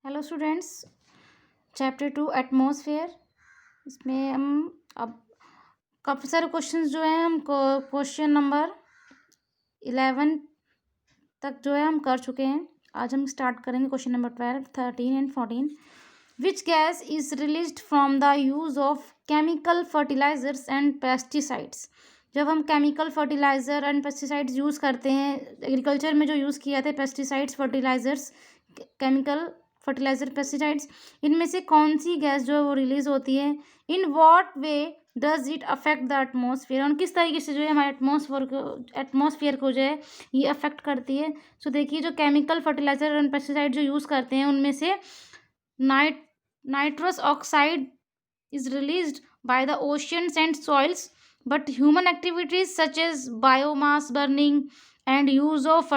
Hello students. Chapter 2 atmosphere. इसमें हम अब काफ़ी सारे क्वेश्चंस जो हैं हम क्वेश्चन नंबर 11 तक जो है हम कर चुके हैं। आज हम स्टार्ट करेंगे question number 12, 13 and 14। Which gas is released from the use of chemical fertilisers and pesticides. जब हम chemical fertiliser and pesticides use करते हैं, एग्रीकल्चर में जो यूज़ किया जाता है pesticides, fertilisers, chemical fertiliser, pesticides, इनमें से कौन सी गैस जो है वो रिलीज होती है। In what way does it affect the atmosphere, और किस तरीके से जो है हमारे एटमॉस्फेयर को जो है ये अफेक्ट करती है। सो देखिए, जो केमिकल फर्टिलाइजर एंड पेस्टिसाइड जो यूज़ करते हैं उनमें से nitrous oxide is released by the oceans and soils, but human activities such as biomass burning and use of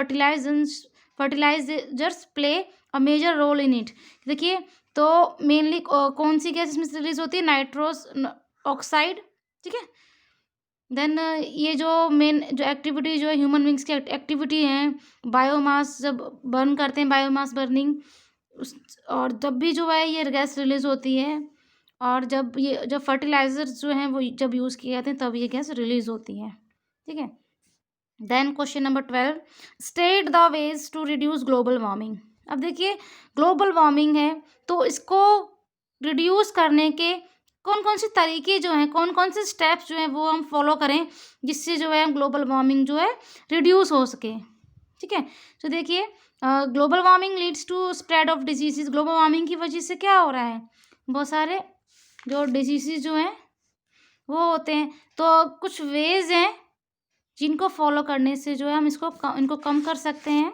fertilizers play a major role in it। देखिए, तो mainly कौन सी gas इसमें release होती है? नाइट्रोस ऑक्साइड, ठीक है। Then ये जो मेन जो एक्टिविटी जो है ह्यूमन बींग्स की एक्टिविटी है, बायोमास जब बर्न करते हैं, बायोमास बर्निंग, और जब भी जो है ये गैस रिलीज होती है, और जब फर्टिलाइजर्स जो हैं वो जब यूज़ किए जाते हैं तब ये गैस रिलीज होती है, ठीक है। Then question number 12, state the ways to reduce global warming. अब देखिए, ग्लोबल वार्मिंग है तो इसको रिड्यूस करने के कौन कौन से तरीके जो हैं, कौन कौन से स्टेप्स जो हैं वो हम फॉलो करें जिससे जो है ग्लोबल वार्मिंग जो है रिड्यूस हो सके, ठीक है। तो देखिए, global warming leads to spread of diseases. Global warming की वजह से क्या हो रहा है, बहुत सारे जो डिजीज़ जो हैं वो होते हैं। तो कुछ वेज हैं जिनको फॉलो करने से जो है हम इनको कम कर सकते हैं।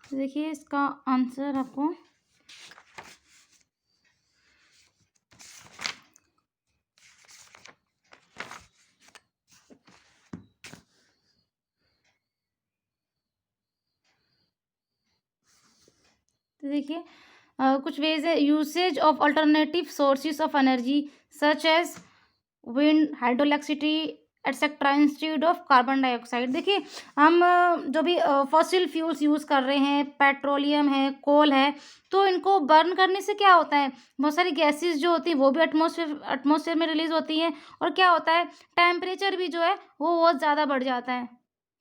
तो देखिए, इसका आंसर आपको तो देखिए, कुछ वेज है। Usage of alternative sources of energy such as wind, hydro electricity etcetera instead of carbon dioxide. देखिए, हम जो भी फॉसिल फ्यूल्स यूज़ कर रहे हैं, पेट्रोलियम है, कोल है, तो इनको बर्न करने से क्या होता है, बहुत सारी गैसेस जो होती हैं वो भी एटमॉस्फेयर में रिलीज होती हैं, और क्या होता है, टेम्परेचर भी जो है वो बहुत ज़्यादा बढ़ जाता है,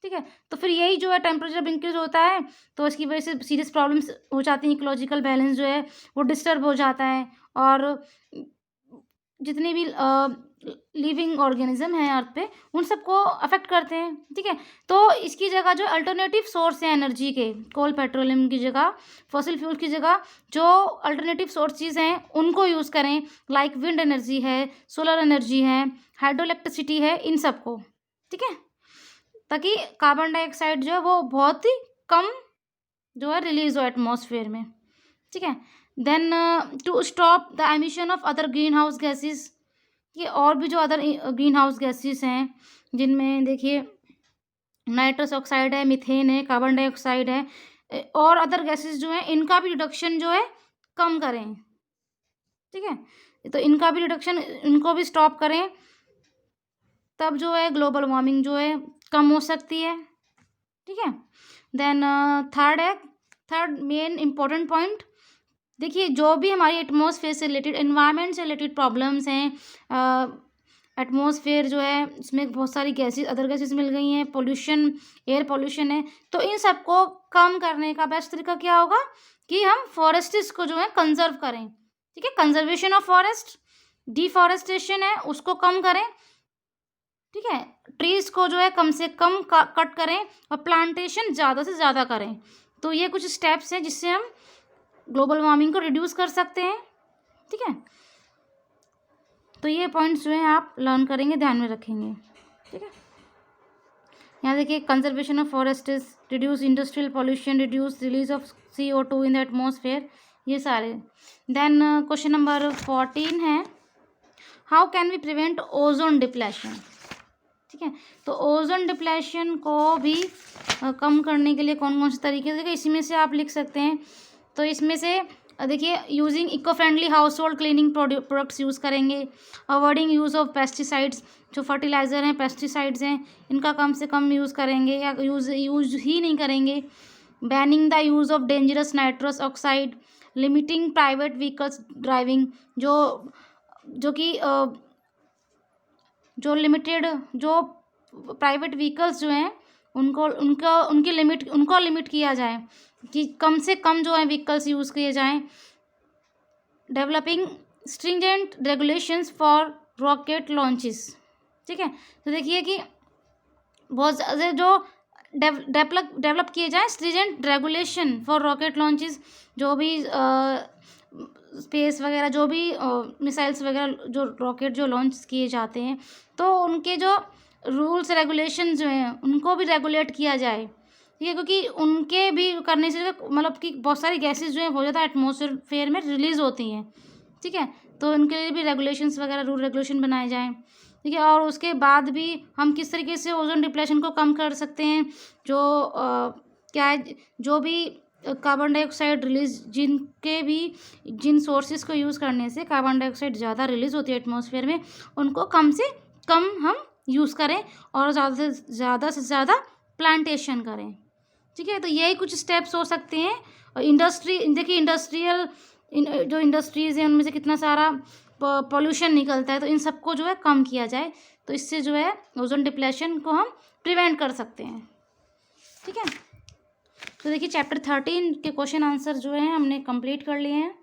ठीक है। तो फिर यही जो है टेम्परेचर इंक्रीज होता है तो इसकी वजह से सीरियस प्रॉब्लम्स हो जाती हैं, इकोलॉजिकल बैलेंस जो है वो डिस्टर्ब हो जाता है, और जितने भी लिविंग ऑर्गेनिज्म हैं अर्थ पे उन सबको अफेक्ट करते हैं, ठीक है। तो इसकी जगह जो अल्टरनेटिव सोर्स है एनर्जी के, कोल पेट्रोलियम की जगह, फॉसिल फ्यूल की जगह जो अल्टरनेटिव सोर्सेज हैं उनको यूज़ करें, लाइक विंड एनर्जी है, सोलर एनर्जी है, हाइड्रो इलेक्ट्रिसिटी है, इन सबको, ठीक है, ताकि कार्बन डाइऑक्साइड जो है वो बहुत ही कम जो है रिलीज हो एटमॉस्फेयर में, ठीक है। Then to stop the emission of other green house gases. ये और भी जो अदर ग्रीन हाउस गैसेज हैं जिनमें देखिए नाइट्रस ऑक्साइड है, मीथेन है, कार्बन डाइऑक्साइड है, और अदर गैसेज जो हैं इनका भी रिडक्शन जो है कम करें, ठीक है। तो इनका भी रिडक्शन, इनको भी स्टॉप करें, तब जो है ग्लोबल वार्मिंग जो है कम हो सकती है, ठीक है। Then third main important point, देखिए, जो भी हमारी एटमॉस्फेयर से रिलेटेड, एनवायरनमेंट से रिलेटेड प्रॉब्लम्स हैं, एटमॉस्फेयर जो है इसमें बहुत सारी गैसेस, अदर गैसेस मिल गई हैं, पोल्यूशन, एयर पोल्यूशन है, तो इन सबको कम करने का बेस्ट तरीका क्या होगा कि हम फॉरेस्ट्स को जो है कंजर्व करें, ठीक है। कंजर्वेशन ऑफ फॉरेस्ट, डिफॉरेस्टेशन है उसको कम करें, ठीक है। ट्रीज को जो है कम से कम कट करें और प्लांटेशन ज़्यादा से ज़्यादा करें। तो ये कुछ स्टेप्स हैं जिससे हम ग्लोबल वार्मिंग को रिड्यूस कर सकते हैं, ठीक है। तो ये पॉइंट्स जो हैं आप लर्न करेंगे, ध्यान में रखेंगे, ठीक है। यहाँ देखिए, conservation of forest, reduce industrial pollution, reduce release of CO2 in the atmosphere, ये सारे। देन क्वेश्चन नंबर 14 है, how can we prevent ozone depletion, ठीक है। तो ओजोन डिप्लेशन को भी कम करने के लिए कौन कौन से तरीके, देखिए इसी में से आप लिख सकते हैं। तो इसमें से देखिए, using eco friendly household cleaning products use करेंगे, अवॉइडिंग यूज़ ऑफ पेस्टिसाइड्स, जो फर्टिलाइज़र हैं, पेस्टिसाइड्स हैं, इनका कम से कम यूज़ करेंगे या यूज़ ही नहीं करेंगे। Banning the use of dangerous nitrous oxide, limiting private vehicles driving, जो कि जो लिमिटेड जो प्राइवेट व्हीकल्स जो हैं उनको लिमिट किया जाए कि कम से कम जो है व्हीकल्स यूज़ किए जाएं। Developing stringent regulations for rocket launches, ठीक है। तो देखिए कि बहुत ज़्यादा जो डेवलप किए जाएं stringent regulation for rocket launches, जो भी स्पेस वगैरह जो भी मिसाइल्स वगैरह जो रॉकेट जो लॉन्च किए जाते हैं तो उनके जो रूल्स रेगुलेशन जो हैं उनको भी रेगुलेट किया जाए, ठीक है। क्योंकि उनके भी करने से मतलब कि बहुत सारी गैसेस जो है बहुत ज़्यादा एटमॉस्फेयर में रिलीज़ होती हैं, ठीक है। तो उनके लिए भी रेगुलेशंस वगैरह रूल रेगुलेशन बनाए जाएँ, ठीक है। और उसके बाद भी हम किस तरीके से ओजोन डिप्लेशन को कम कर सकते हैं, जो क्या है जो भी कार्बन डाइऑक्साइड रिलीज जिन सोर्सेज को यूज़ करने से कार्बन डाइऑक्साइड ज़्यादा रिलीज़ होती है एटमॉस्फेयर में, उनको कम से कम हम यूज़ करें और ज़्यादा से ज़्यादा प्लांटेशन करें, ठीक है। तो यही कुछ स्टेप्स हो सकते हैं। और देखिए जो इंडस्ट्रीज़ हैं उनमें से कितना सारा पॉल्यूशन निकलता है, तो इन सबको जो है कम किया जाए, तो इससे जो है ओजोन डिप्लेशन को हम प्रिवेंट कर सकते हैं, ठीक है। तो देखिए चैप्टर 13 के क्वेश्चन आंसर जो हैं हमने कंप्लीट कर लिए हैं,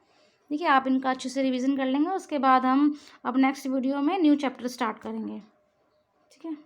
ठीक है। आप इनका अच्छे से रिवीजन कर लेंगे, उसके बाद हम अब नेक्स्ट वीडियो में न्यू चैप्टर स्टार्ट करेंगे, ठीक है।